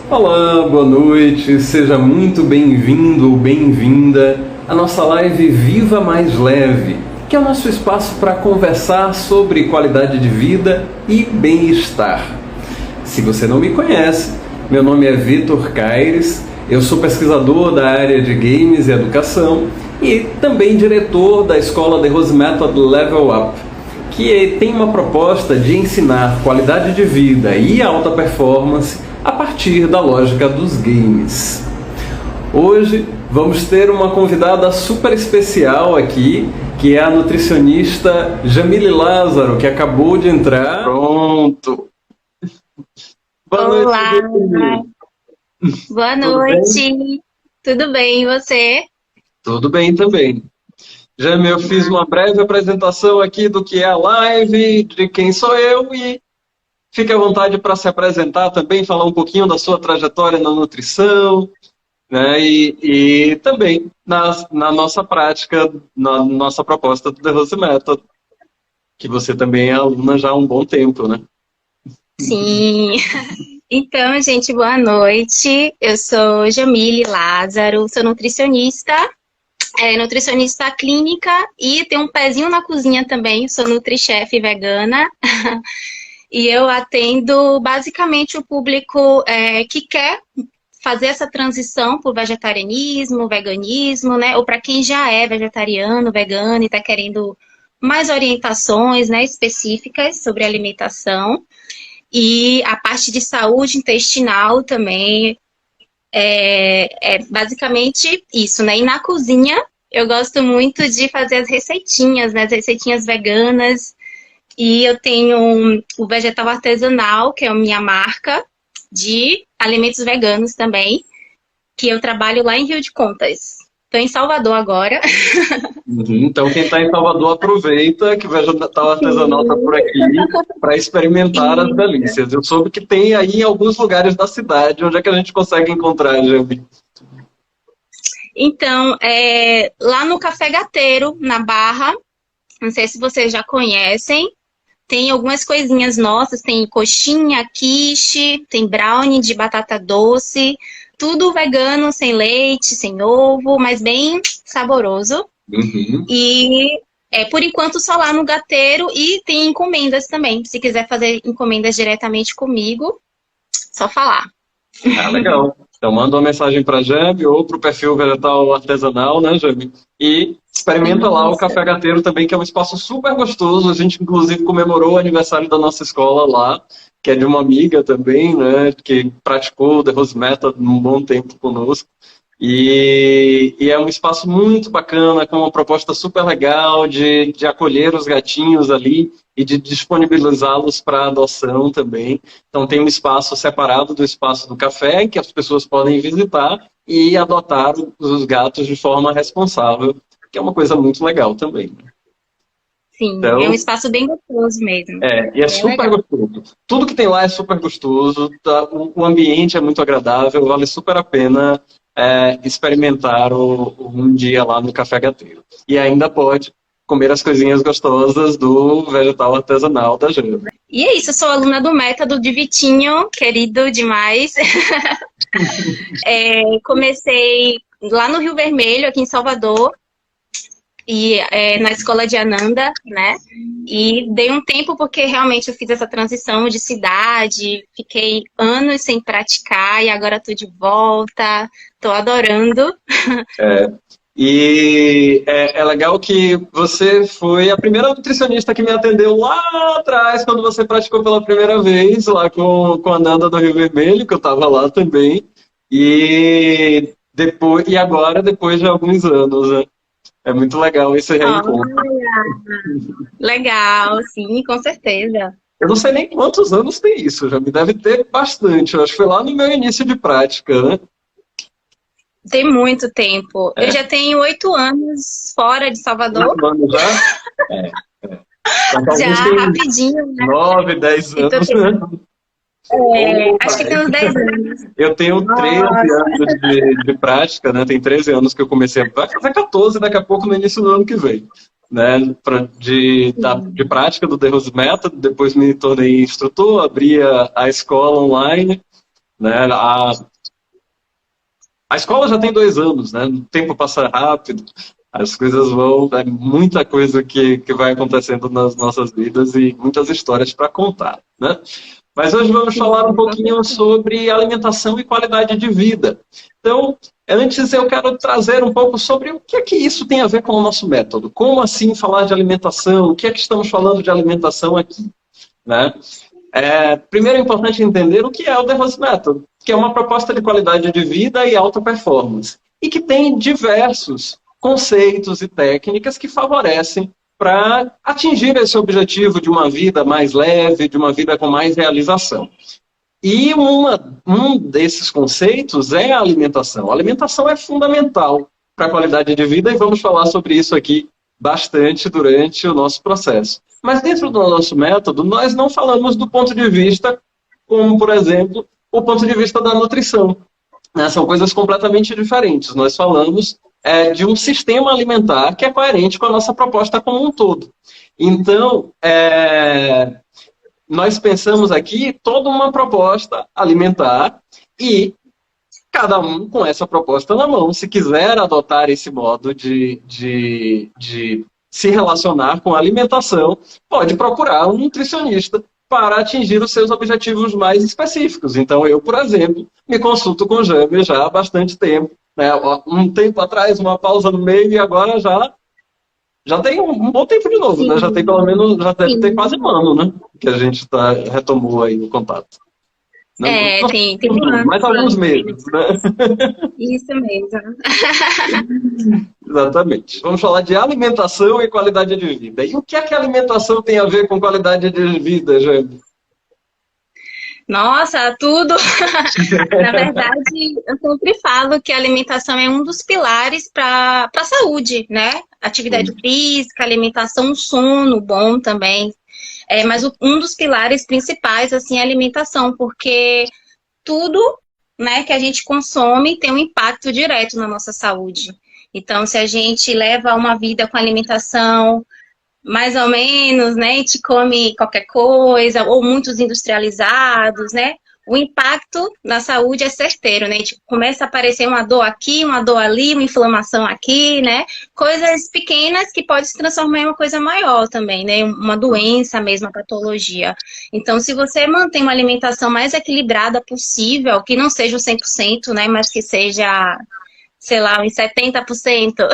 Olá, boa noite, seja muito bem-vindo ou bem-vinda à nossa live Viva Mais Leve, que é o nosso espaço para conversar sobre qualidade de vida e bem-estar. Se você não me conhece, meu nome é Vitor Caires, eu sou pesquisador da área de games e educação e também diretor da escola The Rose Method Level Up, que tem uma proposta de ensinar qualidade de vida e alta performance a partir da lógica dos games. Hoje vamos ter uma convidada super especial aqui, que é a nutricionista Jamile Lázaro, que acabou de entrar. Pronto! Boa Olá! Noite, boa noite! Tudo bem, e você? Tudo bem também. Jamile, eu fiz uma breve apresentação aqui do que é a live, de quem sou eu e fique à vontade para se apresentar também, falar um pouquinho da sua trajetória na nutrição, né? E também na nossa prática, na nossa proposta do The Rose Method, que você também é aluna já há um bom tempo, né? Sim. Então, gente, boa noite. Eu sou Jamile Lázaro, sou nutricionista, nutricionista clínica e tenho um pezinho na cozinha também, sou nutri-chefe vegana. E eu atendo basicamente o público que quer fazer essa transição para o vegetarianismo, veganismo, né? Ou para quem já é vegetariano, vegano e está querendo mais orientações, né, específicas sobre alimentação. E a parte de saúde intestinal também é basicamente isso, né? E na cozinha eu gosto muito de fazer as receitinhas, né? As receitinhas veganas. E eu tenho o Vegetal Artesanal, que é a minha marca de alimentos veganos também, que eu trabalho lá em Rio de Contas. Estou em Salvador agora. Então, quem está em Salvador, aproveita que o Vegetal Artesanal está por aqui para experimentar as delícias. Eu soube que tem aí em alguns lugares da cidade. Onde é que a gente consegue encontrar, Jamile? Então, lá no Café Gateiro, na Barra, não sei se vocês já conhecem, tem algumas coisinhas nossas, tem coxinha, quiche, tem brownie de batata doce, tudo vegano, sem leite, sem ovo, mas bem saboroso. Uhum. E por enquanto só lá no Gateiro, e tem encomendas também. Se quiser fazer encomendas diretamente comigo, só falar. Ah, legal. Então manda uma mensagem para a Jambi ou para o perfil Vegetal Artesanal, né, Jambi? E experimenta lá o Café Gateiro também, que é um espaço super gostoso. A gente, inclusive, comemorou o aniversário da nossa escola lá, que é de uma amiga também, né, que praticou o The Rose Method um bom tempo conosco. E é um espaço muito bacana, com uma proposta super legal de acolher os gatinhos ali e de disponibilizá-los para adoção também. Então tem um espaço separado do espaço do café, que as pessoas podem visitar e adotar os gatos de forma responsável, que é uma coisa muito legal também. Sim, então, é um espaço bem gostoso mesmo. E é super legal. Gostoso. Tudo que tem lá é super gostoso, o ambiente é muito agradável, vale super a pena experimentar um dia lá no Café Gateiro. E ainda pode comer as coisinhas gostosas do Vegetal Artesanal da Jambi. E é isso, eu sou aluna do método de Vitinho, querido demais. Comecei lá no Rio Vermelho, aqui em Salvador, e na escola de Ananda, né? E dei um tempo porque realmente eu fiz essa transição de cidade, fiquei anos sem praticar e agora tô de volta, tô adorando. E é legal que você foi a primeira nutricionista que me atendeu lá atrás, quando você praticou pela primeira vez, lá com a Nanda do Rio Vermelho, que eu estava lá também. E agora, depois de alguns anos, né? É muito legal esse reencontro. Legal, sim, com certeza. Eu não sei nem quantos anos tem isso, já me deve ter bastante. Eu acho que foi lá no meu início de prática, né? Tem muito tempo. Eu já tenho 8 anos fora de Salvador. 8 anos já? Já, rapidinho, né? 9, 10 anos, né? Acho que tem uns 10 anos. Eu tenho 13 anos de prática, né? Tem 13 anos que eu comecei. Vai fazer 14 daqui a pouco, no início do ano que vem. Né? De prática do The Rose Method, depois me tornei instrutor, abri a escola online. né? A escola já tem 2 anos, né? O tempo passa rápido, as coisas vão... É muita coisa que vai acontecendo nas nossas vidas e muitas histórias para contar, né? Mas hoje vamos falar um pouquinho sobre alimentação e qualidade de vida. Então, antes eu quero trazer um pouco sobre o que é que isso tem a ver com o nosso método. Como assim falar de alimentação? O que é que estamos falando de alimentação aqui, né? Primeiro é importante entender o que é o The Rose Method, que é uma proposta de qualidade de vida e alta performance, e que tem diversos conceitos e técnicas que favorecem para atingir esse objetivo de uma vida mais leve, de uma vida com mais realização. E um desses conceitos é a alimentação. A alimentação é fundamental para a qualidade de vida e vamos falar sobre isso aqui bastante durante o nosso processo. Mas dentro do nosso método, nós não falamos do ponto de vista como, por exemplo, o ponto de vista da nutrição. Né? São coisas completamente diferentes. Nós falamos de um sistema alimentar que é coerente com a nossa proposta como um todo. Então, nós pensamos aqui toda uma proposta alimentar e cada um com essa proposta na mão, se quiser adotar esse modo de se relacionar com a alimentação, pode procurar um nutricionista para atingir os seus objetivos mais específicos. Então, eu, por exemplo, me consulto com o Jame já há bastante tempo. Né? Um tempo atrás, uma pausa no meio, e agora já tem um bom tempo de novo, né? Já tem pelo menos, já deve ter quase um ano, né? Que a gente retomou aí o contato. Tem mais alguns meses, né? Isso mesmo. Exatamente. Vamos falar de alimentação e qualidade de vida. E o que é que a alimentação tem a ver com qualidade de vida, Jane? Nossa, tudo! Na verdade, eu sempre falo que a alimentação é um dos pilares para a saúde, né? Atividade física, alimentação, sono bom também. Mas um dos pilares principais, assim, é a alimentação, porque tudo, né, que a gente consome tem um impacto direto na nossa saúde. Então, se a gente leva uma vida com alimentação mais ou menos, né, a gente come qualquer coisa, ou muitos industrializados, né, o impacto na saúde é certeiro, né, a gente começa a aparecer uma dor aqui, uma dor ali, uma inflamação aqui, né, coisas pequenas que podem se transformar em uma coisa maior também, né, uma doença mesmo, uma patologia. Então, se você mantém uma alimentação mais equilibrada possível, que não seja o 100%, né, mas que seja, sei lá, uns 70%,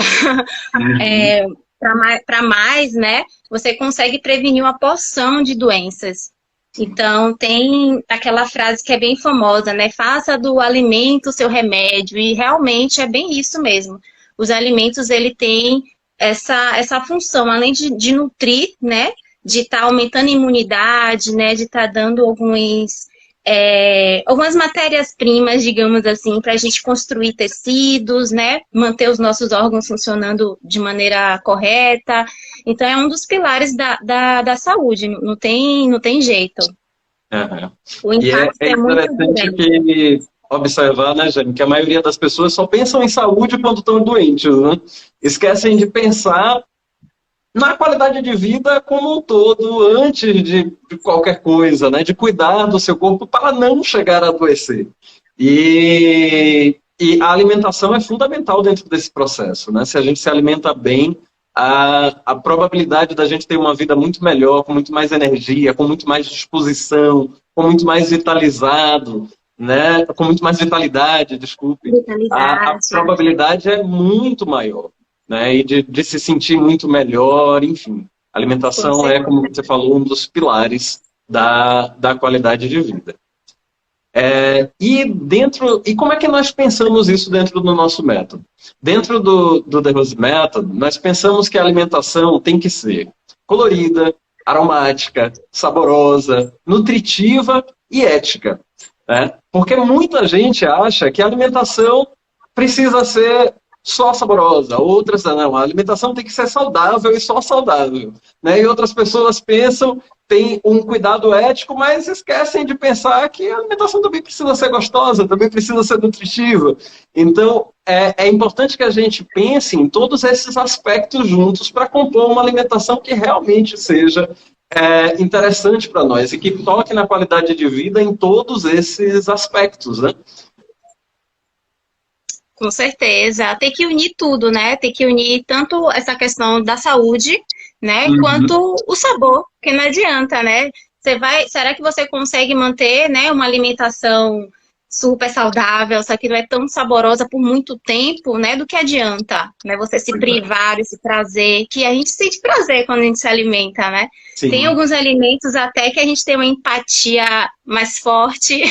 para mais, né, você consegue prevenir uma porção de doenças. Então, tem aquela frase que é bem famosa, né, faça do alimento o seu remédio, e realmente é bem isso mesmo. Os alimentos, ele tem essa função, além de nutrir, né, de estar aumentando a imunidade, né, de estar dando algumas matérias-primas, digamos assim, para a gente construir tecidos, né? Manter os nossos órgãos funcionando de maneira correta. Então, é um dos pilares da saúde, não tem jeito. O impacto é muito interessante que observar, né, Jane, que a maioria das pessoas só pensam em saúde quando estão doentes, né? Esquecem de pensar na qualidade de vida como um todo, antes de qualquer coisa, né? De cuidar do seu corpo para não chegar a adoecer. E a alimentação é fundamental dentro desse processo, né? Se a gente se alimenta bem, a probabilidade da gente ter uma vida muito melhor, com muito mais energia, com muito mais disposição, com muito mais vitalizado, né? Com muito mais vitalidade, desculpe. A probabilidade é muito maior. Né, e de se sentir muito melhor, enfim. A alimentação é, como você falou, um dos pilares da qualidade de vida. E como é que nós pensamos isso dentro do nosso método? Dentro do The Rose Method, nós pensamos que a alimentação tem que ser colorida, aromática, saborosa, nutritiva e ética. Né? Porque muita gente acha que a alimentação precisa ser só saborosa, outras não, a alimentação tem que ser saudável e só saudável, né? E outras pessoas pensam, têm um cuidado ético, mas esquecem de pensar que a alimentação também precisa ser gostosa, também precisa ser nutritiva. Então, é importante que a gente pense em todos esses aspectos juntos para compor uma alimentação que realmente seja interessante para nós e que toque na qualidade de vida em todos esses aspectos, né? Com certeza. Tem que unir tudo, né? Tem que unir tanto essa questão da saúde, né? Quanto o sabor, porque não adianta, né? Será que você consegue manter, né, uma alimentação super saudável, só que não é tão saborosa por muito tempo, né? Do que adianta, né? Você se privar desse prazer, que a gente sente prazer quando a gente se alimenta, né? Sim. Tem alguns alimentos até que a gente tem uma empatia mais forte,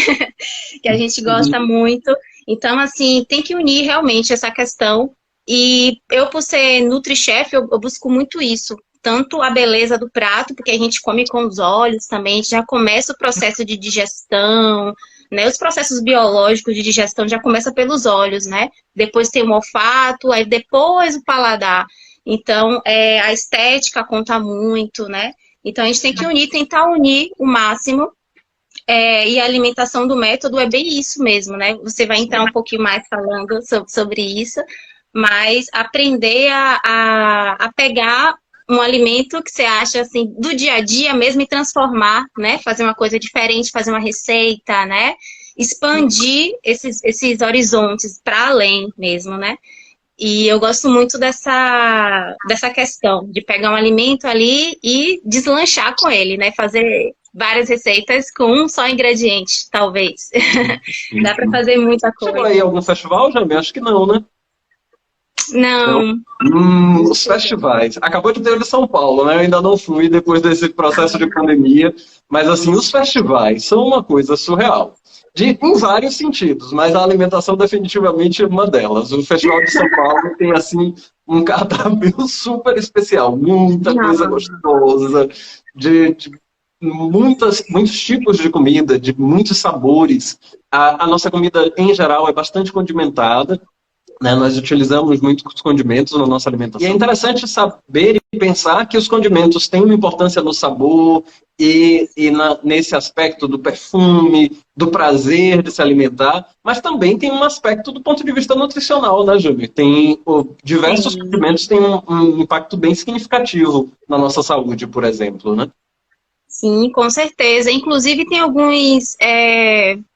que a gente gosta muito. Então, assim, tem que unir realmente essa questão. E eu, por ser Nutri-Chef, eu busco muito isso. Tanto a beleza do prato, porque a gente come com os olhos também, a gente já começa o processo de digestão, né? Os processos biológicos de digestão já começam pelos olhos, né? Depois tem o olfato, aí depois o paladar. Então, a estética conta muito, né? Então, a gente tem que unir, tentar unir o máximo. E a alimentação do método é bem isso mesmo, né? Você vai entrar um pouquinho mais falando sobre isso, mas aprender a pegar um alimento que você acha assim do dia a dia mesmo e transformar, né? Fazer uma coisa diferente, fazer uma receita, né? Expandir esses horizontes para além mesmo, né? E eu gosto muito dessa questão de pegar um alimento ali e deslanchar com ele, né? Fazer várias receitas com um só ingrediente, talvez. Dá para fazer muita coisa. Chegou aí algum festival, Jamie? Acho que não, né? Não. Os festivais. Acabou de ter o de São Paulo, né? Eu ainda não fui depois desse processo de pandemia. Mas, assim, os festivais são uma coisa surreal. Em vários sentidos, mas a alimentação definitivamente é uma delas. O Festival de São Paulo tem, assim, um cardápio super especial. Muita coisa gostosa, de muitos tipos de comida, de muitos sabores. A nossa comida, em geral, é bastante condimentada. Né, nós utilizamos muitos condimentos na nossa alimentação. E é interessante saber e pensar que os condimentos têm uma importância no sabor nesse aspecto do perfume, do prazer de se alimentar, mas também tem um aspecto do ponto de vista nutricional, né, Júlia? Diversos condimentos têm um impacto bem significativo na nossa saúde, por exemplo, né? Sim, com certeza. Inclusive tem alguns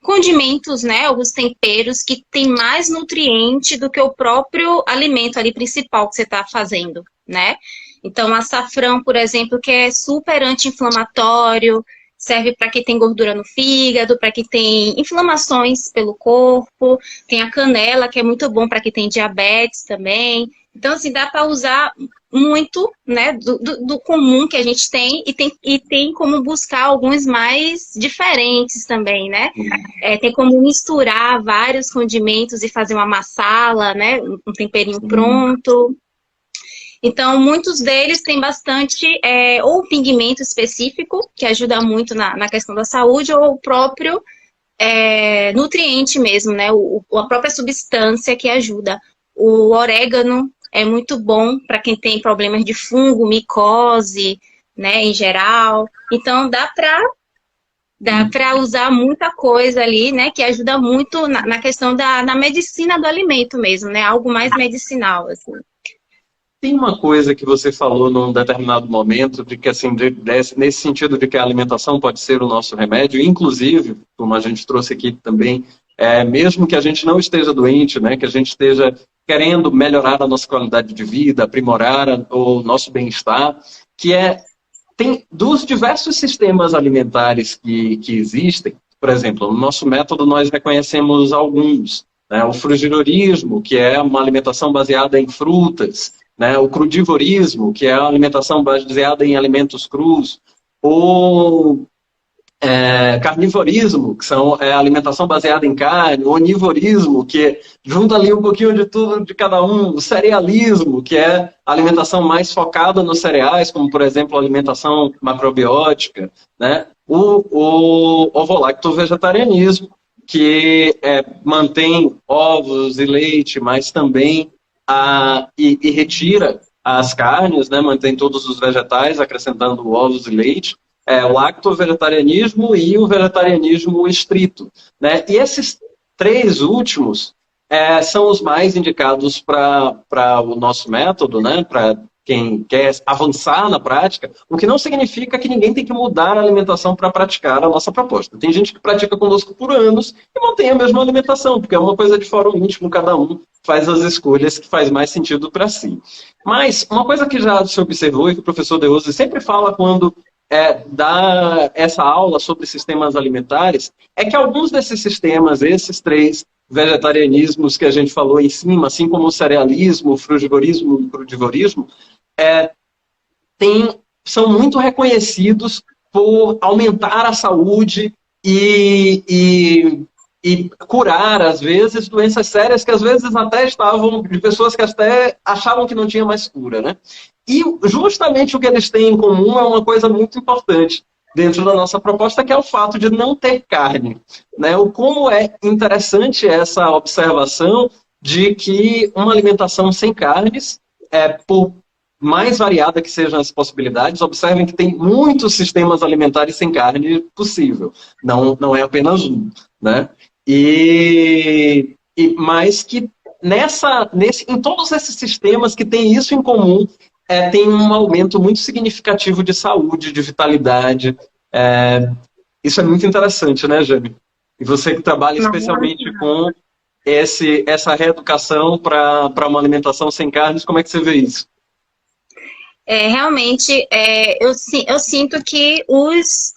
condimentos, né? Alguns temperos que tem mais nutriente do que o próprio alimento ali principal que você está fazendo, né? Então, açafrão, por exemplo, que é super anti-inflamatório, serve para quem tem gordura no fígado, para quem tem inflamações pelo corpo. Tem a canela, que é muito bom para quem tem diabetes também. Então, assim, dá para usar muito, né, do comum que a gente tem e tem como buscar alguns mais diferentes também, né? Tem como misturar vários condimentos e fazer uma massala, né? Um temperinho pronto. Então, muitos deles têm bastante ou pigmento específico, que ajuda muito na questão da saúde, ou o próprio nutriente mesmo, né? A própria substância que ajuda. O orégano é muito bom para quem tem problemas de fungo, micose, né, em geral. Então, dá para usar muita coisa ali, né, que ajuda muito na questão da medicina do alimento mesmo, né? Algo mais medicinal, assim. Tem uma coisa que você falou num determinado momento, de que assim, nesse sentido de que a alimentação pode ser o nosso remédio, inclusive, como a gente trouxe aqui também, mesmo que a gente não esteja doente, né, que a gente esteja querendo melhorar a nossa qualidade de vida, aprimorar o nosso bem-estar, tem dos diversos sistemas alimentares que existem. Por exemplo, no nosso método nós reconhecemos alguns, né, o frugivorismo, que é uma alimentação baseada em frutas, né, o crudivorismo, que é a alimentação baseada em alimentos crus, ou carnivorismo, que é a alimentação baseada em carne, o onivorismo, que junta ali um pouquinho de tudo de cada um, o cerealismo, que é a alimentação mais focada nos cereais, como, por exemplo, a alimentação macrobiótica, né? O ovolacto-vegetarianismo, que mantém ovos e leite, mas também e retira as carnes, né? Mantém todos os vegetais, acrescentando ovos e leite. O lacto-vegetarianismo e o vegetarianismo estrito, né? E esses três últimos são os mais indicados para o nosso método, né? Para quem quer avançar na prática, o que não significa que ninguém tem que mudar a alimentação para praticar a nossa proposta. Tem gente que pratica conosco por anos e mantém a mesma alimentação, porque é uma coisa de fórum íntimo, cada um faz as escolhas que faz mais sentido para si. Mas uma coisa que já se observou e que o professor De Rose sempre fala quando dá essa aula sobre sistemas alimentares, é que alguns desses sistemas, esses 3 vegetarianismos que a gente falou em cima, assim como o cerealismo, o frugivorismo e o crudivorismo, são muito reconhecidos por aumentar a saúde e curar, às vezes, doenças sérias que às vezes até estavam, de pessoas que até achavam que não tinha mais cura, né? E justamente o que eles têm em comum é uma coisa muito importante dentro da nossa proposta, que é o fato de não ter carne, né? O como é interessante essa observação de que uma alimentação sem carnes, por mais variada que sejam as possibilidades, observem que tem muitos sistemas alimentares sem carne possível, não é apenas um, né? Mas que em todos esses sistemas que têm isso em comum, tem um aumento muito significativo de saúde, de vitalidade. Isso é muito interessante, né, Jane? E você que trabalha especialmente com essa reeducação para uma alimentação sem carnes, como é que você vê isso? Realmente, eu sinto que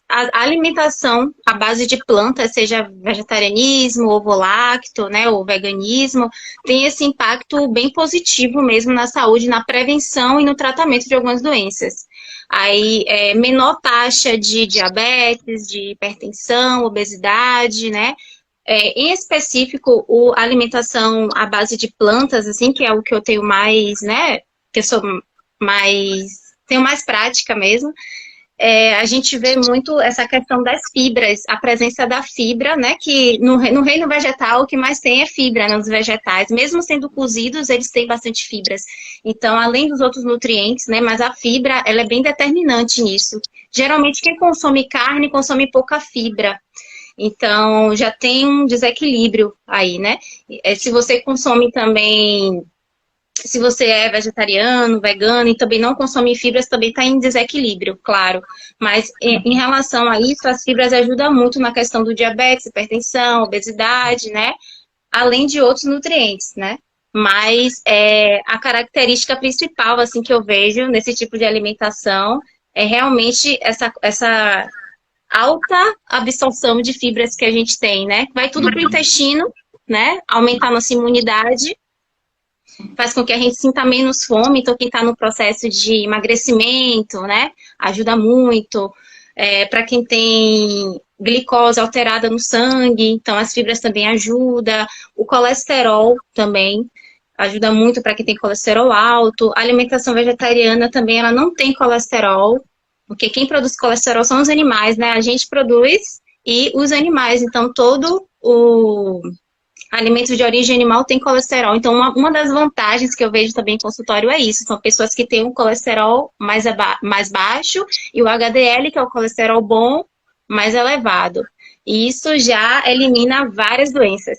a alimentação à base de plantas, seja vegetarianismo, ovo-lacto, né, ou veganismo, tem esse impacto bem positivo mesmo na saúde, na prevenção e no tratamento de algumas doenças. Aí, menor taxa de diabetes, de hipertensão, obesidade, né? Em específico, a alimentação à base de plantas, assim, que é o que eu tenho mais, né, que eu sou tenho mais prática mesmo, a gente vê muito essa questão das fibras, a presença da fibra, né, que no reino vegetal o que mais tem é fibra, né, nos vegetais, mesmo sendo cozidos, eles têm bastante fibras. Então, além dos outros nutrientes, né, mas a fibra, ela é bem determinante nisso. Geralmente, quem consome carne, consome pouca fibra. Então, já tem um desequilíbrio aí, né? Se você consome também... Se você é vegetariano, vegano e também não consome fibras, também está em desequilíbrio, claro. Mas em relação a isso, as fibras ajudam muito na questão do diabetes, hipertensão, obesidade, né? Além de outros nutrientes, né? Mas a característica principal, assim, que eu vejo nesse tipo de alimentação é realmente essa alta absorção de fibras que a gente tem, né? Vai tudo para o intestino, né? Aumentar a nossa imunidade, faz com que a gente sinta menos fome. Então, quem está no processo de emagrecimento, né, ajuda muito. Para quem tem glicose alterada no sangue, então as fibras também ajudam. O colesterol também ajuda muito para quem tem colesterol alto. A alimentação vegetariana também, ela não tem colesterol, porque quem produz colesterol são os animais, né? A gente produz e os animais. Então, todo o alimentos de origem animal tem colesterol. Então, uma das vantagens que eu vejo também em consultório é isso. São pessoas que têm um colesterol mais baixo e o HDL, que é o colesterol bom, mais elevado. E isso já elimina várias doenças,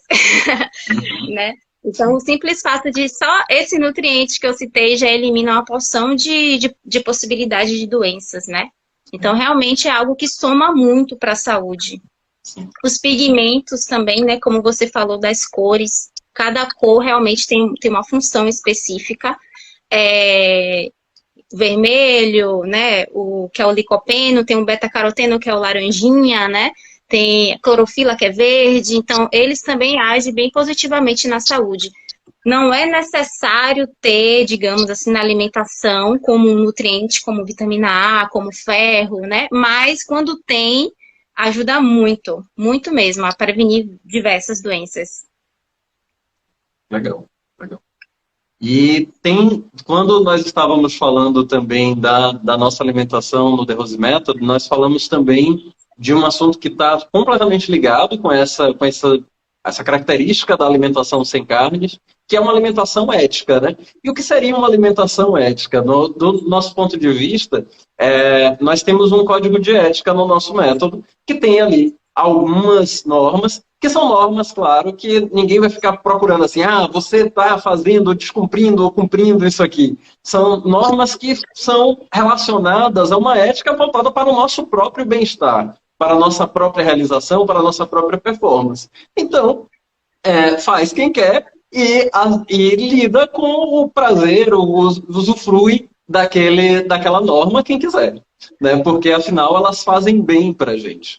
né? Então, o simples fato de só esse nutriente que eu citei já elimina uma porção de possibilidade de doenças, né? Então, realmente é algo que soma muito para a saúde. Os pigmentos também, né, como você falou das cores, cada cor realmente tem uma função específica. Vermelho, né, que é o licopeno, tem o beta-caroteno, que é o laranjinha, né, tem a clorofila, que é verde. Então, eles também agem bem positivamente na saúde. Não é necessário ter, digamos assim, na alimentação como um nutriente, como vitamina A, como ferro, né, mas quando tem, ajuda muito, muito mesmo, a prevenir diversas doenças. Legal, legal. E quando nós estávamos falando também da nossa alimentação no The Rose Method, nós falamos também de um assunto que está completamente ligado com essa característica da alimentação sem carnes, que é uma alimentação ética, né? E o que seria uma alimentação ética? Do nosso ponto de vista, nós temos um código de ética no nosso método, que tem ali algumas normas, que são normas, claro, que ninguém vai ficar procurando assim, você está fazendo, descumprindo ou cumprindo isso aqui. São normas que são relacionadas a uma ética voltada para o nosso próprio bem-estar, para a nossa própria realização, para a nossa própria performance. Então, faz quem quer e lida com o prazer, usufrui daquela norma quem quiser, né? Porque, afinal, elas fazem bem para a gente.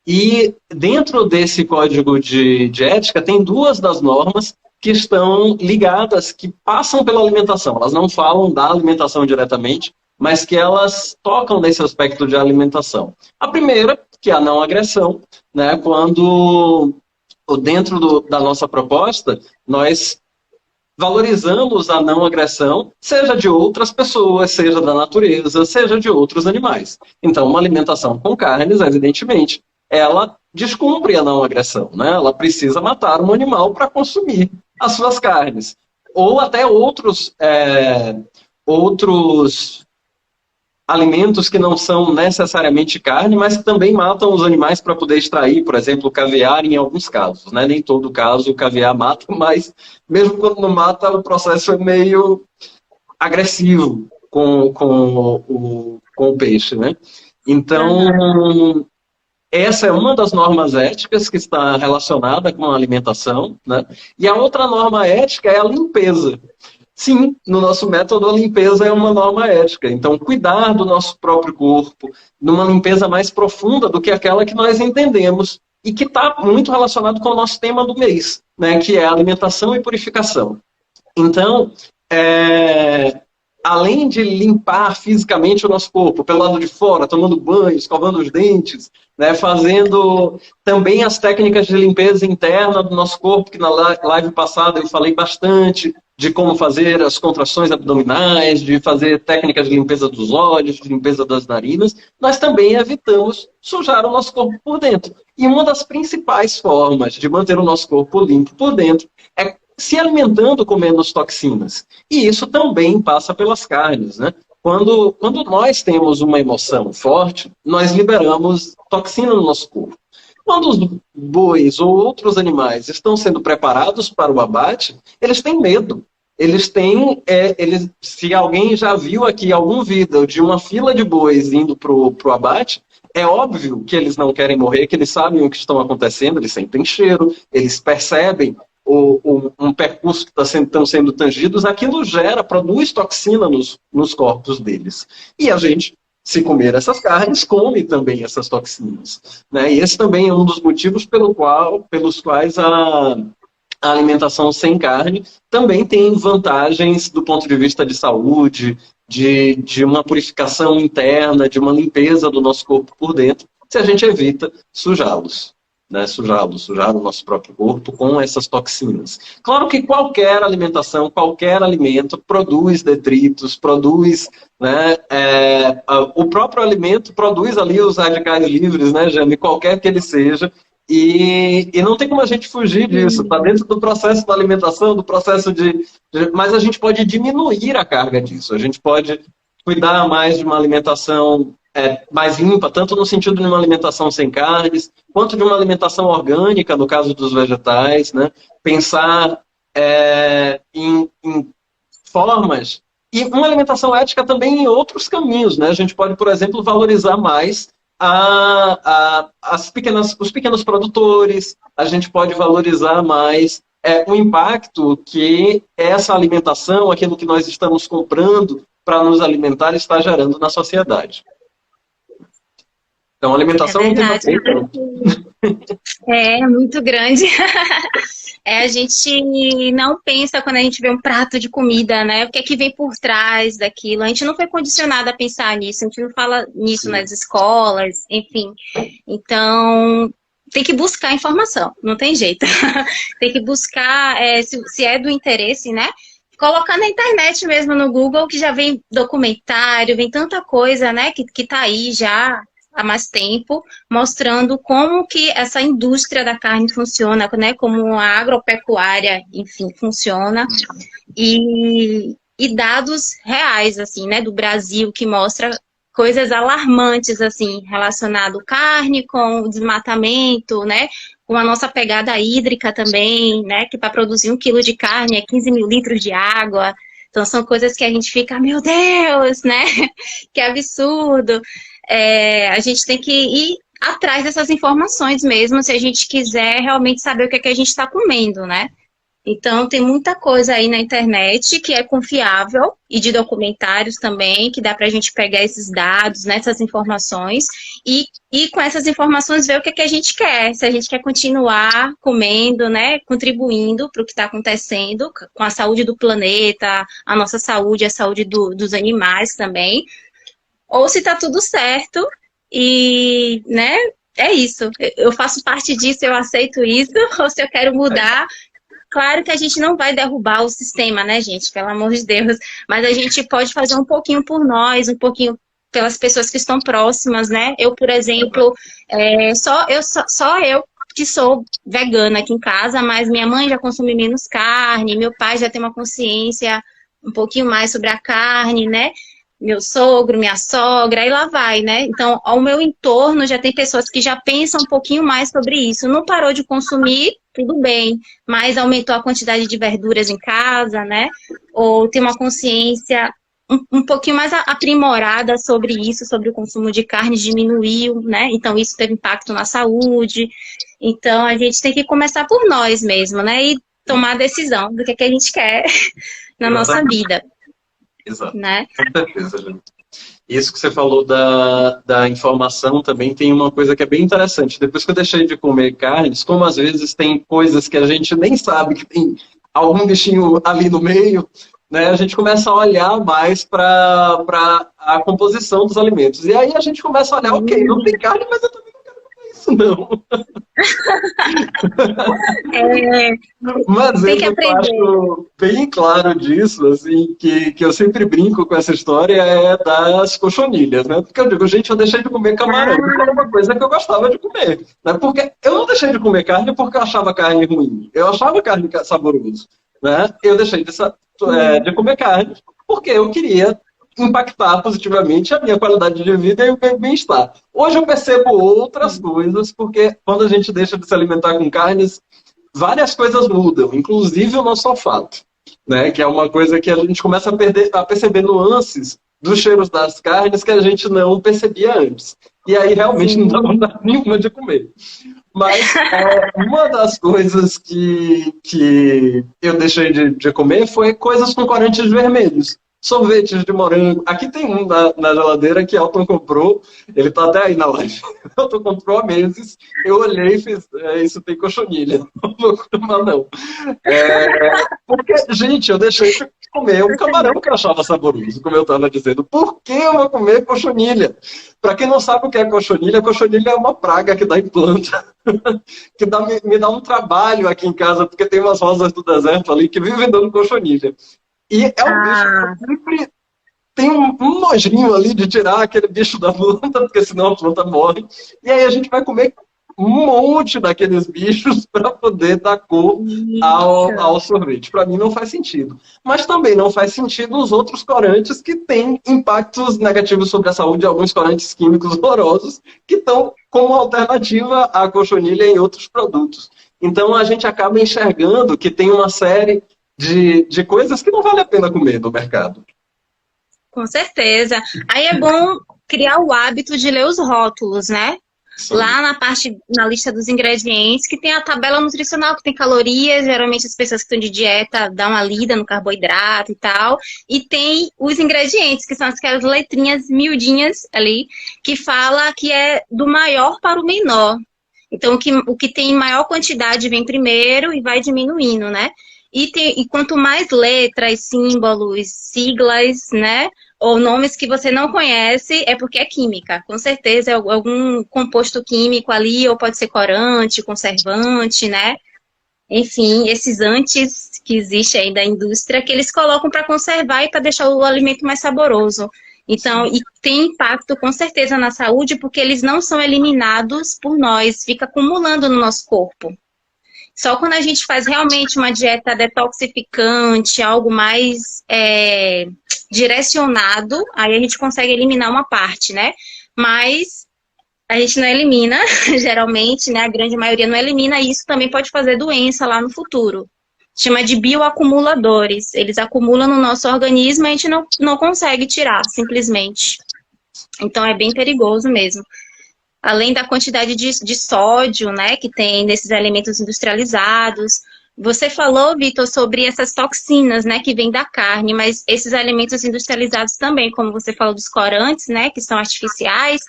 E dentro desse código de ética tem duas das normas que estão ligadas, que passam pela alimentação. Elas não falam da alimentação diretamente, mas que elas tocam nesse aspecto de alimentação. A primeira, que é a não agressão, né? Quando dentro da nossa proposta, nós valorizamos a não agressão, seja de outras pessoas, seja da natureza, seja de outros animais. Então, uma alimentação com carnes, evidentemente, ela descumpre a não agressão, né? Ela precisa matar um animal para consumir as suas carnes. Ou até outros alimentos que não são necessariamente carne, mas que também matam os animais para poder extrair, por exemplo, o caviar em alguns casos, né? Nem todo caso o caviar mata, mas mesmo quando não mata, o processo é meio agressivo com o peixe, né? Então, essa é uma das normas éticas que está relacionada com a alimentação, né? E a outra norma ética é a limpeza. Sim, no nosso método a limpeza é uma norma ética. Então, cuidar do nosso próprio corpo, numa limpeza mais profunda do que aquela que nós entendemos e que está muito relacionado com o nosso tema do mês, né? Que é alimentação e purificação. Então, além de limpar fisicamente o nosso corpo, pelo lado de fora, tomando banho, escovando os dentes, né, fazendo também as técnicas de limpeza interna do nosso corpo, que na live passada eu falei bastante, de como fazer as contrações abdominais, de fazer técnicas de limpeza dos olhos, de limpeza das narinas, nós também evitamos sujar o nosso corpo por dentro. E uma das principais formas de manter o nosso corpo limpo por dentro é se alimentando com menos toxinas. E isso também passa pelas carnes, né? Quando nós temos uma emoção forte, nós liberamos toxina no nosso corpo. Quando os bois ou outros animais estão sendo preparados para o abate, eles têm medo. Se alguém já viu aqui algum vídeo de uma fila de bois indo para o abate, é óbvio que eles não querem morrer, que eles sabem o que estão acontecendo, eles sentem cheiro, eles percebem um percurso que estão sendo tangidos, aquilo produz toxina nos corpos deles. E a gente, se comer essas carnes, come também essas toxinas, né? E esse também é um dos motivos pelos quais a alimentação sem carne também tem vantagens do ponto de vista de saúde, de uma purificação interna, de uma limpeza do nosso corpo por dentro, se a gente evita sujá-los. Né, sujar o nosso próprio corpo com essas toxinas. Claro que qualquer alimentação, qualquer alimento produz detritos, produz, né, o próprio alimento produz ali os radicais livres, né, Jane, qualquer que ele seja, e não tem como a gente fugir disso, está dentro do processo da alimentação, do processo mas a gente pode diminuir a carga disso, a gente pode cuidar mais de uma alimentação mais limpa, tanto no sentido de uma alimentação sem carnes, quanto de uma alimentação orgânica, no caso dos vegetais, né? Pensar em formas, e uma alimentação ética também em outros caminhos, né? A gente pode, por exemplo, valorizar mais os pequenos produtores, a gente pode valorizar mais o impacto que essa alimentação, aquilo que nós estamos comprando para nos alimentar, está gerando na sociedade. Então, a alimentação é um tema muito grande. A gente não pensa quando a gente vê um prato de comida, né? O que é que vem por trás daquilo? A gente não foi condicionado a pensar nisso, a gente não fala nisso nas escolas, enfim. Então, tem que buscar informação, não tem jeito. Tem que buscar, se é do interesse, né? Colocar na internet mesmo, no Google, que já vem documentário, vem tanta coisa, né? Que tá aí já há mais tempo, mostrando como que essa indústria da carne funciona, né, como a agropecuária, enfim, funciona, e dados reais, assim, né, do Brasil, que mostra coisas alarmantes, assim, relacionado à carne com o desmatamento, né? Com a nossa pegada hídrica também, né? Que para produzir 1 quilo de carne é 15 mil litros de água. Então, são coisas que a gente fica, meu Deus, né? Que absurdo. A gente tem que ir atrás dessas informações mesmo, se a gente quiser realmente saber o que é que a gente está comendo, né? Então, tem muita coisa aí na internet que é confiável e de documentários também, que dá para a gente pegar esses dados, né, essas informações e com essas informações ver o que é que a gente quer. Se a gente quer continuar comendo, né, contribuindo para o que está acontecendo com a saúde do planeta, a nossa saúde, a saúde dos animais também, ou se está tudo certo e, né, é isso. Eu faço parte disso, eu aceito isso, ou se eu quero mudar. Claro que a gente não vai derrubar o sistema, né, gente? Pelo amor de Deus. Mas a gente pode fazer um pouquinho por nós, um pouquinho pelas pessoas que estão próximas, né? Eu, por exemplo, só eu que sou vegana aqui em casa, mas minha mãe já consome menos carne, meu pai já tem uma consciência um pouquinho mais sobre a carne, né? Meu sogro, minha sogra, e lá vai, né? Então, ao meu entorno já tem pessoas que já pensam um pouquinho mais sobre isso. Não parou de consumir, tudo bem, mas aumentou a quantidade de verduras em casa, né? Ou tem uma consciência um pouquinho mais aprimorada sobre isso, sobre o consumo de carne, diminuiu, né? Então, isso teve impacto na saúde. Então, a gente tem que começar por nós mesmo, né? E tomar a decisão do que é que a gente quer na nossa vida. Exato. Né? Com certeza, gente. Isso que você falou da informação também tem uma coisa que é bem interessante. Depois que eu deixei de comer carnes, como às vezes tem coisas que a gente nem sabe que tem algum bichinho ali no meio, né, a gente começa a olhar mais para a composição dos alimentos. E aí a gente começa a olhar, ok, não tem carne, mas eu também não quero comer isso, não. Mas eu acho bem claro disso, assim, que eu sempre brinco com essa história é das cochonilhas, né? Porque eu digo, gente, eu deixei de comer camarão, porque era uma coisa que eu gostava de comer, né? Porque eu não deixei de comer carne porque eu achava carne ruim, eu achava carne saboroso, né? Eu deixei de comer carne porque eu queria impactar positivamente a minha qualidade de vida e o meu bem-estar. Hoje eu percebo outras coisas, porque quando a gente deixa de se alimentar com carnes, várias coisas mudam, inclusive o nosso olfato, né? Que é uma coisa que a gente começa a perceber nuances dos cheiros das carnes que a gente não percebia antes. E aí realmente não dá vontade nenhuma de comer. Mas uma das coisas que eu deixei de comer foi coisas com corantes vermelhos. Sorvetes de morango. Aqui tem um na geladeira que Elton comprou. Ele está até aí na live. Elton comprou há meses. Eu olhei e fiz, isso tem cochonilha. Não vou tomar, não. Porque, gente, eu deixei de comer um camarão que eu achava saboroso, como eu estava dizendo. Por que eu vou comer cochonilha? Para quem não sabe o que é cochonilha é uma praga que dá em planta. Que me dá um trabalho aqui em casa, porque tem umas rosas do deserto ali que vivem dando cochonilha. E é um bicho que sempre tem um nojinho ali de tirar aquele bicho da planta, porque senão a planta morre. E aí a gente vai comer um monte daqueles bichos para poder dar cor ao sorvete. Para mim não faz sentido. Mas também não faz sentido os outros corantes que têm impactos negativos sobre a saúde, alguns corantes químicos horrorosos, que estão como alternativa à cochonilha em outros produtos. Então a gente acaba enxergando que tem uma série de coisas que não vale a pena comer no mercado. Com certeza. Aí é bom criar o hábito de ler os rótulos, né? Sim. Lá na lista dos ingredientes, que tem a tabela nutricional, que tem calorias, geralmente as pessoas que estão de dieta dão uma lida no carboidrato e tal, e tem os ingredientes, que são aquelas letrinhas miudinhas ali, que fala que é do maior para o menor. Então, o que tem maior quantidade vem primeiro e vai diminuindo, né? E quanto mais letras, símbolos, siglas, né, ou nomes que você não conhece, é porque é química. Com certeza é algum composto químico ali, ou pode ser corante, conservante, né? Enfim, esses antes que existem aí da indústria, que eles colocam para conservar e para deixar o alimento mais saboroso. Então, e tem impacto com certeza na saúde, porque eles não são eliminados por nós, fica acumulando no nosso corpo. Só quando a gente faz realmente uma dieta detoxificante, algo mais direcionado, aí a gente consegue eliminar uma parte, né? Mas a gente não elimina, geralmente, né? A grande maioria não elimina, e isso também pode fazer doença lá no futuro. Chama de bioacumuladores. Eles acumulam no nosso organismo e a gente não consegue tirar, simplesmente. Então é bem perigoso mesmo. Além da quantidade de sódio, né, que tem nesses alimentos industrializados. Você falou, Vitor, sobre essas toxinas, né, que vêm da carne, mas esses alimentos industrializados também, como você falou dos corantes, né, que são artificiais,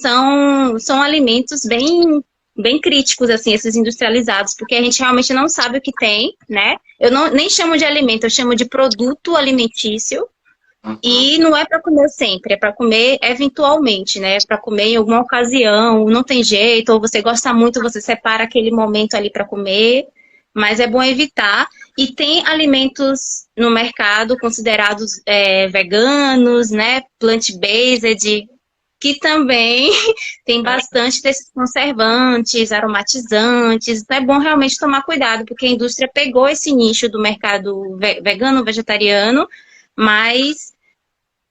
são alimentos bem críticos, assim, esses industrializados, porque a gente realmente não sabe o que tem, né? Eu nem chamo de alimento, eu chamo de produto alimentício. E não é para comer sempre, é para comer eventualmente, né? Para comer em alguma ocasião, não tem jeito, ou você gosta muito, você separa aquele momento ali para comer, mas é bom evitar. E tem alimentos no mercado considerados veganos, né? Plant-based, que também tem bastante desses conservantes, aromatizantes. Então é bom realmente tomar cuidado, porque a indústria pegou esse nicho do mercado vegano, vegetariano, mas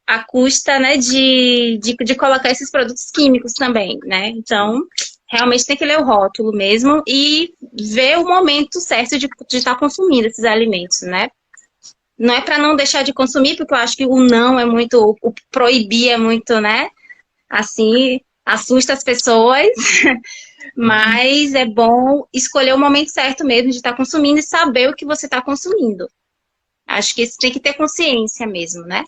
à custa, né, de colocar esses produtos químicos também, né? Então, realmente tem que ler o rótulo mesmo e ver o momento certo de estar consumindo esses alimentos, né? Não é para não deixar de consumir, porque eu acho que o não é muito, o proibir é muito, né? Assim, assusta as pessoas, mas é bom escolher o momento certo mesmo de estar consumindo e saber o que você está consumindo. Acho que isso tem que ter consciência mesmo, né?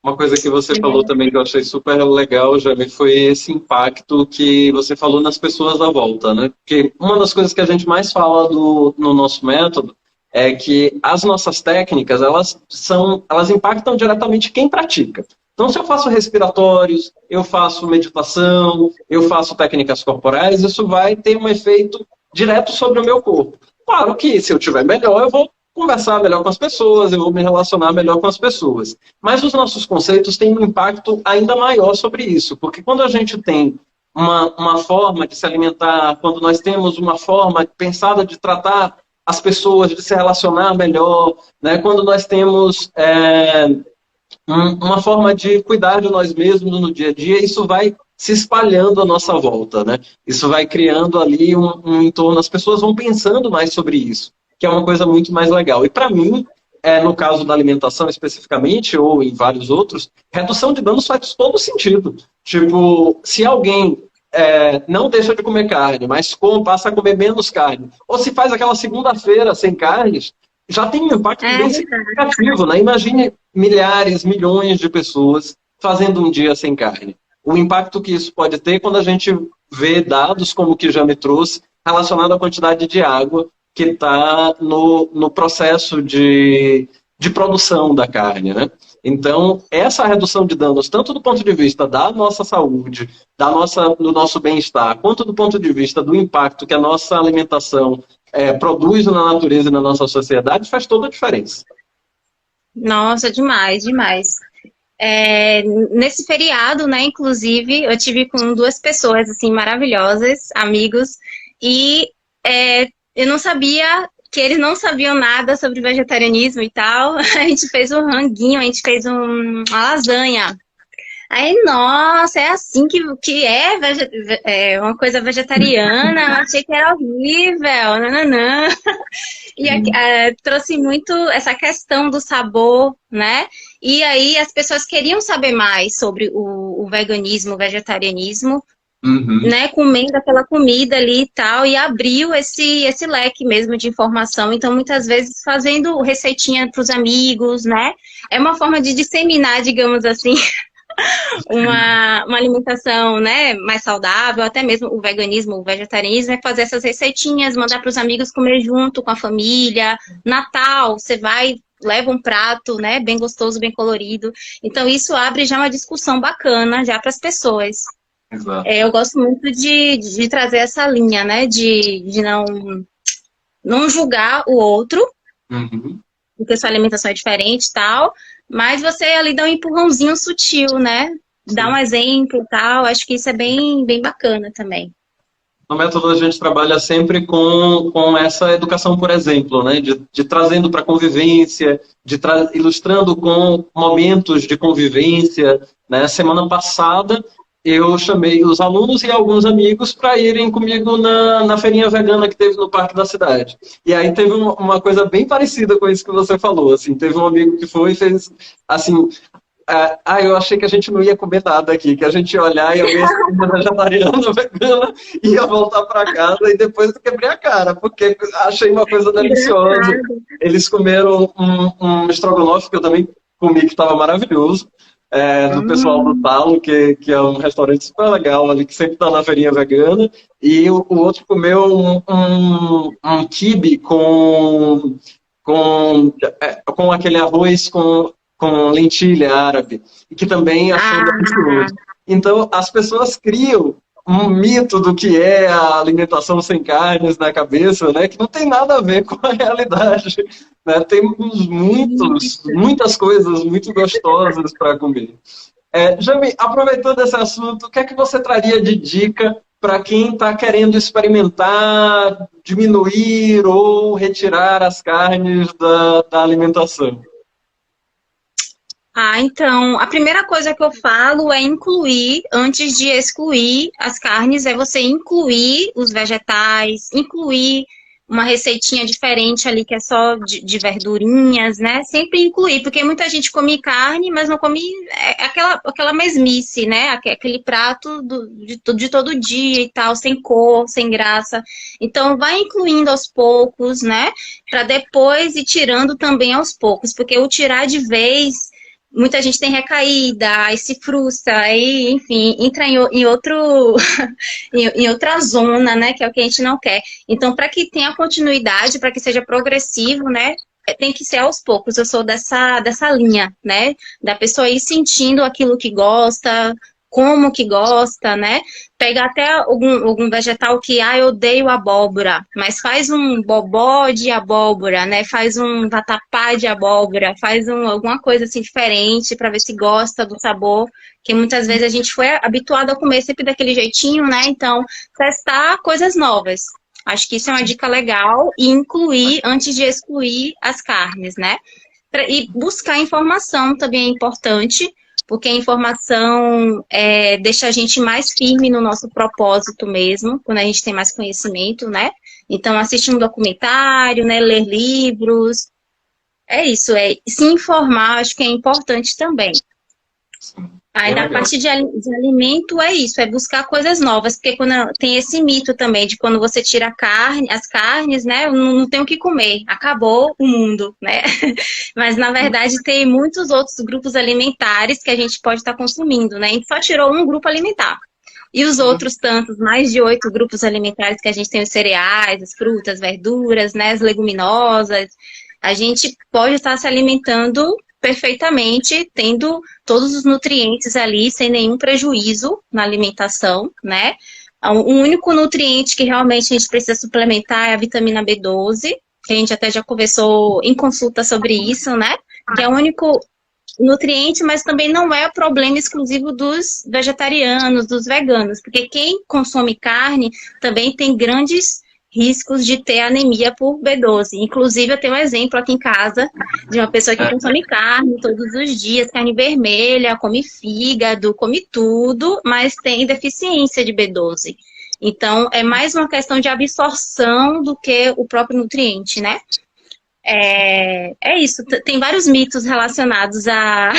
Uma coisa que você falou também que eu achei super legal, Jamie, foi esse impacto que você falou nas pessoas à volta, né? Porque uma das coisas que a gente mais fala no nosso método é que as nossas técnicas, elas impactam diretamente quem pratica. Então, se eu faço respiratórios, eu faço meditação, eu faço técnicas corporais, isso vai ter um efeito direto sobre o meu corpo. Claro que, se eu estiver melhor, eu vou conversar melhor com as pessoas, eu vou me relacionar melhor com as pessoas. Mas os nossos conceitos têm um impacto ainda maior sobre isso, porque quando a gente tem uma forma de se alimentar, quando nós temos uma forma pensada de tratar as pessoas, de se relacionar melhor, né? Quando nós temos uma forma de cuidar de nós mesmos no dia a dia, isso vai se espalhando à nossa volta, né? Isso vai criando ali um entorno, as pessoas vão pensando mais sobre isso, que é uma coisa muito mais legal. E para mim, no caso da alimentação especificamente, ou em vários outros, redução de danos faz todo sentido. Tipo, se alguém não deixa de comer carne, mas passa a comer menos carne, ou se faz aquela segunda-feira sem carnes, já tem um impacto bem significativo, né? Imagine milhares, milhões de pessoas fazendo um dia sem carne. O impacto que isso pode ter quando a gente vê dados como o que já me trouxe, relacionado à quantidade de água que está no processo de produção da carne, né? Então, essa redução de danos, tanto do ponto de vista da nossa saúde, do nosso bem-estar, quanto do ponto de vista do impacto que a nossa alimentação produz na natureza e na nossa sociedade, faz toda a diferença. Nossa, demais, demais. Nesse feriado, né, inclusive, eu tive com duas pessoas, assim, maravilhosas, amigos, e eu não sabia que eles não sabiam nada sobre vegetarianismo e tal. A gente fez um ranguinho, a gente fez uma lasanha. Aí, nossa, é assim que é uma coisa vegetariana, eu achei que era horrível, nananã. E trouxe muito essa questão do sabor, né? E aí as pessoas queriam saber mais sobre o veganismo, o vegetarianismo, né? Comendo aquela comida ali e tal, e abriu esse leque mesmo de informação. Então, muitas vezes, fazendo receitinha para os amigos, né? É uma forma de disseminar, digamos assim, uma alimentação, né, mais saudável, até mesmo o veganismo, o vegetarianismo, é fazer essas receitinhas, mandar para os amigos comer junto com a família. Natal, você leva um prato, né, bem gostoso, bem colorido. Então, isso abre já uma discussão bacana já para as pessoas. Exato. Eu gosto muito de trazer essa linha, né, de não julgar o outro, porque sua alimentação é diferente e tal, mas você ali dá um empurrãozinho sutil, né? Dá um exemplo e tal. Acho que isso é bem, bem bacana também. No método a gente trabalha sempre com essa educação por exemplo, né? De trazendo para a convivência, ilustrando com momentos de convivência, né? Semana passada eu chamei os alunos e alguns amigos para irem comigo na feirinha vegana que teve no parque da cidade. E aí teve uma coisa bem parecida com isso que você falou, assim, teve um amigo que foi e fez, assim, eu achei que a gente não ia comer nada aqui, que a gente ia olhar e eu ia comer vegetariana, vegana, ia voltar para casa e depois eu quebrei a cara, porque achei uma coisa deliciosa. Eles comeram um estrogonofe que eu também comi, que estava maravilhoso, do pessoal do Talo, que é um restaurante super legal ali, que sempre está na feirinha vegana, e o outro comeu um quibe com aquele arroz com lentilha árabe, e que também achou delicioso. Então, as pessoas criam um mito do que é a alimentação sem carnes na cabeça, né, que não tem nada a ver com a realidade. Né? Temos muitas coisas muito gostosas para comer. Jami, aproveitando esse assunto, o que é que você traria de dica para quem está querendo experimentar, diminuir ou retirar as carnes da alimentação? Então, a primeira coisa que eu falo é incluir, antes de excluir as carnes, é você incluir os vegetais, incluir uma receitinha diferente ali que é só de verdurinhas, né? Sempre incluir, porque muita gente come carne, mas não come aquela mesmice, né? Aquele prato de todo dia e tal, sem cor, sem graça. Então, vai incluindo aos poucos, né? Para depois ir tirando também aos poucos, porque o tirar de vez... Muita gente tem recaída, aí se frustra, aí, enfim, entra em outra zona, né, que é o que a gente não quer. Então, para que tenha continuidade, para que seja progressivo, né, tem que ser aos poucos. Eu sou dessa linha, né, da pessoa ir sentindo aquilo que gosta, como que gosta, né? Pega até algum vegetal que, eu odeio abóbora, mas faz um bobó de abóbora, né? Faz um vatapá de abóbora, faz alguma coisa assim diferente para ver se gosta do sabor, que muitas vezes a gente foi habituado a comer sempre daquele jeitinho, né? Então, testar coisas novas. Acho que isso é uma dica legal e incluir antes de excluir as carnes, né? E buscar informação também é importante, porque a informação deixa a gente mais firme no nosso propósito mesmo, quando a gente tem mais conhecimento, né? Então, assistir um documentário, né? Ler livros, é isso, se informar, acho que é importante também. Aí, da parte de alimento, é isso, é buscar coisas novas, porque quando tem esse mito também de quando você tira as carnes, né, não tem o que comer, acabou o mundo, né? Mas, na verdade, tem muitos outros grupos alimentares que a gente pode estar consumindo, né? A gente só tirou um grupo alimentar. E os outros tantos, mais de 8 grupos alimentares que a gente tem, os cereais, as frutas, verduras, né, as leguminosas, a gente pode estar se alimentando perfeitamente, tendo todos os nutrientes ali, sem nenhum prejuízo na alimentação, né? O único nutriente que realmente a gente precisa suplementar é a vitamina B12, que a gente até já conversou em consulta sobre isso, né? Que é o único nutriente, mas também não é o problema exclusivo dos vegetarianos, dos veganos, porque quem consome carne também tem grandes riscos de ter anemia por B12. Inclusive, eu tenho um exemplo aqui em casa de uma pessoa que consome carne todos os dias, carne vermelha, come fígado, come tudo, mas tem deficiência de B12. Então, é mais uma questão de absorção do que o próprio nutriente, né? É isso. Tem vários mitos relacionados à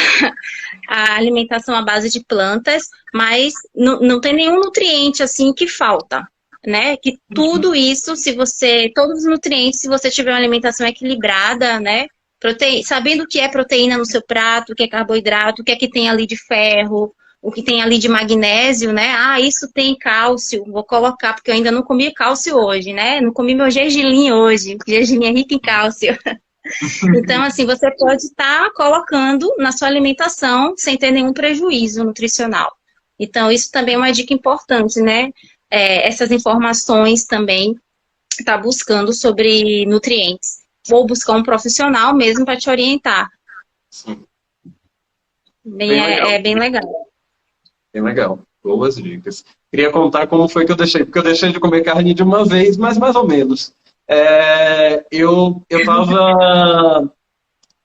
alimentação à base de plantas, mas não tem nenhum nutriente assim que falta. Né? Que tudo isso, todos os nutrientes, se você tiver uma alimentação equilibrada, né? Sabendo o que é proteína no seu prato, o que é carboidrato, o que é que tem ali de ferro, o que tem ali de magnésio, né? Isso tem cálcio, vou colocar, porque eu ainda não comi cálcio hoje, né? Não comi meu gergelim hoje, gergelim é rico em cálcio. Então, assim, você pode estar colocando na sua alimentação sem ter nenhum prejuízo nutricional. Então, isso também é uma dica importante, né? Essas informações também, tá buscando sobre nutrientes. Vou buscar um profissional mesmo para te orientar. Sim. Bem legal. Bem legal. Boas dicas. Queria contar como foi que eu deixei, porque eu deixei de comer carne de uma vez, mas mais ou menos. Eu estava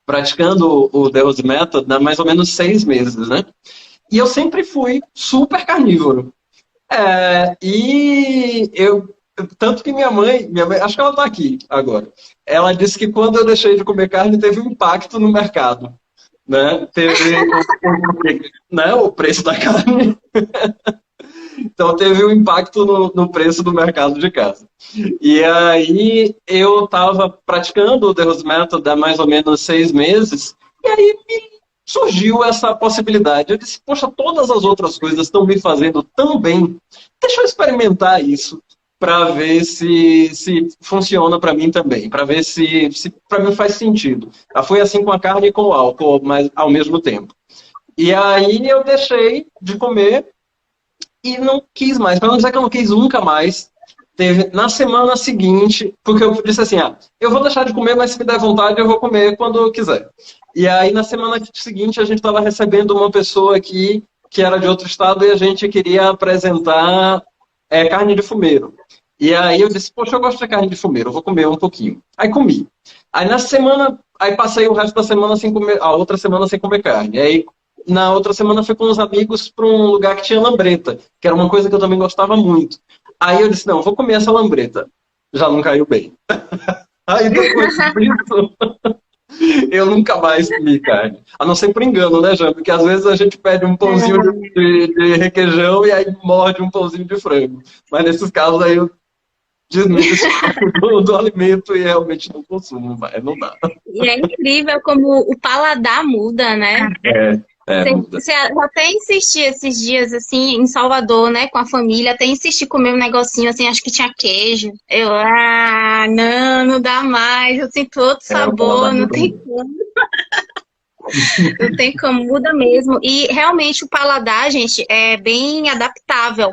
praticando o The Rose Method há mais ou menos 6 meses, né? E eu sempre fui super carnívoro. Tanto que minha mãe, acho que ela está aqui agora, ela disse que quando eu deixei de comer carne teve um impacto no mercado, né? Teve né, o preço da carne. Então teve um impacto no preço do mercado de casa. E aí eu estava praticando o The Rose Method há mais ou menos 6 meses, e aí me surgiu essa possibilidade. Eu disse, poxa, todas as outras coisas estão me fazendo tão bem, deixa eu experimentar isso para ver se funciona para mim também, para ver se para mim faz sentido. Foi assim com a carne e com o álcool, mas ao mesmo tempo. E aí eu deixei de comer e não quis mais. Para não dizer que eu não quis nunca mais, teve na semana seguinte, porque eu disse assim, eu vou deixar de comer, mas se me der vontade eu vou comer quando eu quiser. E aí na semana seguinte a gente estava recebendo uma pessoa aqui que era de outro estado e a gente queria apresentar carne de fumeiro. E aí eu disse, poxa, eu gosto de carne de fumeiro, eu vou comer um pouquinho. Aí comi. Aí na semana, aí passei o resto da semana sem comer, a outra semana sem comer carne. Aí na outra semana fui com uns amigos para um lugar que tinha lambreta, que era uma coisa que eu também gostava muito. Aí eu disse, não, vou comer essa lambreta. Já não caiu bem. Aí depois disso, eu nunca mais comi carne. A não ser por engano, né, Jane? Porque às vezes a gente pede um pãozinho de requeijão e aí morde um pãozinho de frango. Mas nesses casos aí eu desmisto do alimento e realmente não consumo, não dá. E é incrível como o paladar muda, né? Você até insistir esses dias, assim, em Salvador, né, com a família, até insistir comer um negocinho, assim, acho que tinha queijo. Não dá mais, eu sinto outro sabor, não tem como. Não tem como, muda mesmo. E realmente o paladar, gente, é bem adaptável.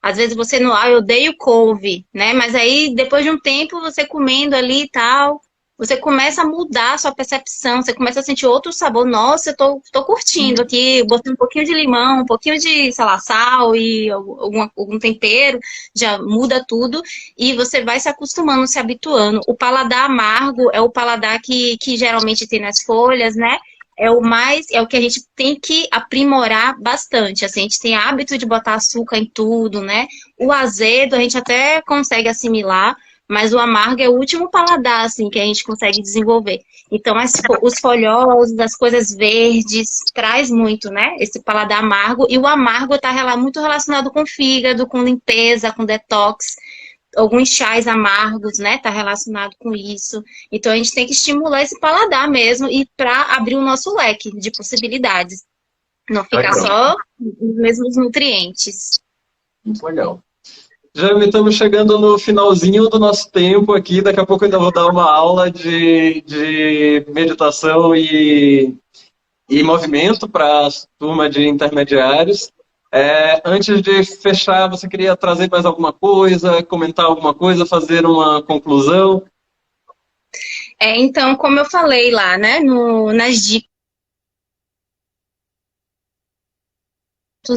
Às vezes você não, eu odeio couve, né, mas aí depois de um tempo você comendo ali e tal, você começa a mudar a sua percepção, você começa a sentir outro sabor. Nossa, eu tô curtindo aqui, botei um pouquinho de limão, um pouquinho de, sei lá, sal e algum tempero, já muda tudo e você vai se acostumando, se habituando. O paladar amargo é o paladar que geralmente tem nas folhas, né? É o que a gente tem que aprimorar bastante. Assim, a gente tem hábito de botar açúcar em tudo, né? O azedo a gente até consegue assimilar, mas o amargo é o último paladar, assim, que a gente consegue desenvolver. Então, os folhosos, as coisas verdes, traz muito, né? Esse paladar amargo. E o amargo está muito relacionado com fígado, com limpeza, com detox. Alguns chás amargos, né? Está relacionado com isso. Então, a gente tem que estimular esse paladar mesmo e para abrir o nosso leque de possibilidades. Não ficar só os mesmos nutrientes. Muito legal. Já estamos chegando no finalzinho do nosso tempo aqui. Daqui a pouco eu ainda vou dar uma aula de meditação e movimento para a turma de intermediários. Antes de fechar, você queria trazer mais alguma coisa, comentar alguma coisa, fazer uma conclusão? Então, como eu falei lá, né, nas dicas,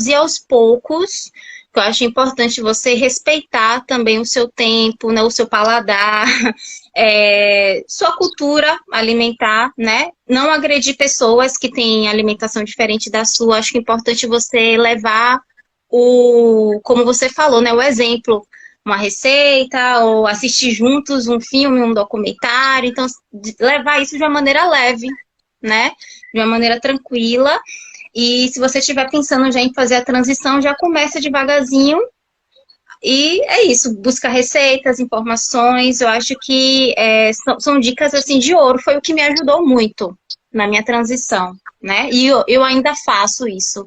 e aos poucos, eu acho importante você respeitar também o seu tempo, né, o seu paladar, sua cultura alimentar, né? Não agredir pessoas que têm alimentação diferente da sua. Acho que é importante você levar como você falou, né, o exemplo, uma receita, ou assistir juntos um filme, um documentário. Então, levar isso de uma maneira leve, né? De uma maneira tranquila. E se você estiver pensando já em fazer a transição, já começa devagarzinho. E é isso, busca receitas, informações. Eu acho que são dicas assim de ouro. Foi o que me ajudou muito na minha transição, né? E eu ainda faço isso.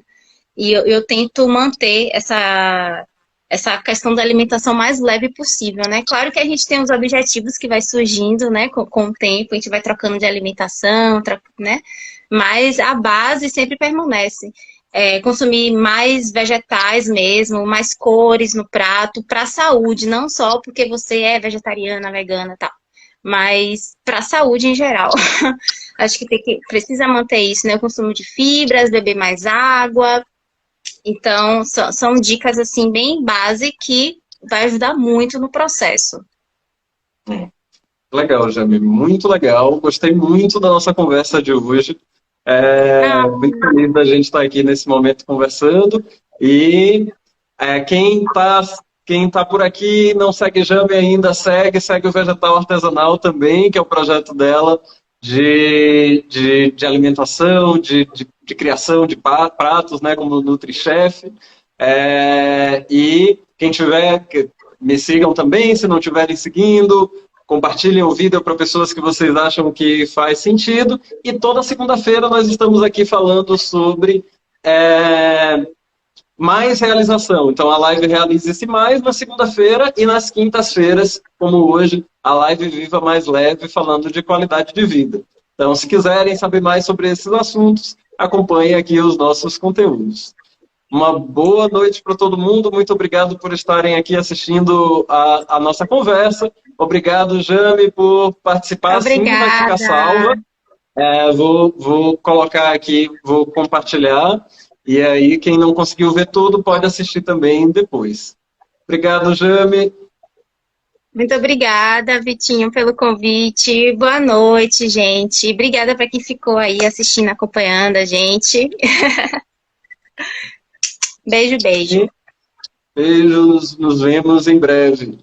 E eu tento manter essa questão da alimentação mais leve possível, né? Claro que a gente tem os objetivos que vai surgindo, né? Com o tempo, a gente vai trocando de alimentação, né? Mas a base sempre permanece. Consumir mais vegetais mesmo, mais cores no prato, para a saúde, não só porque você é vegetariana, vegana e tal, mas para a saúde em geral. Acho que precisa manter isso, né? O consumo de fibras, beber mais água, Então, são dicas assim bem base que vai ajudar muito no processo. Legal, Jami, muito legal. Gostei muito da nossa conversa de hoje. Muito feliz da gente estar aqui nesse momento conversando. E quem tá por aqui não segue Jami ainda, segue o Vegetal Artesanal também, que é o projeto dela de alimentação, de criação de pratos, né, como o NutriChef. E quem tiver, me sigam também, se não estiverem seguindo. Compartilhem o vídeo para pessoas que vocês acham que faz sentido. E toda segunda-feira nós estamos aqui falando sobre mais realização. Então a live Realize-se Mais na segunda-feira e nas quintas-feiras, como hoje, a live Viva Mais Leve, falando de qualidade de vida. Então, se quiserem saber mais sobre esses assuntos, acompanhem aqui os nossos conteúdos. Uma boa noite para todo mundo. Muito obrigado por estarem aqui assistindo a nossa conversa. Obrigado, Jami, por participar. Obrigada. Sim, vai ficar salva. Vou colocar aqui, vou compartilhar. E aí, quem não conseguiu ver tudo, pode assistir também depois. Obrigado, Jami. Muito obrigada, Vitinho, pelo convite. Boa noite, gente. Obrigada para quem ficou aí assistindo, acompanhando a gente. Beijo, beijo. Beijos, nos vemos em breve.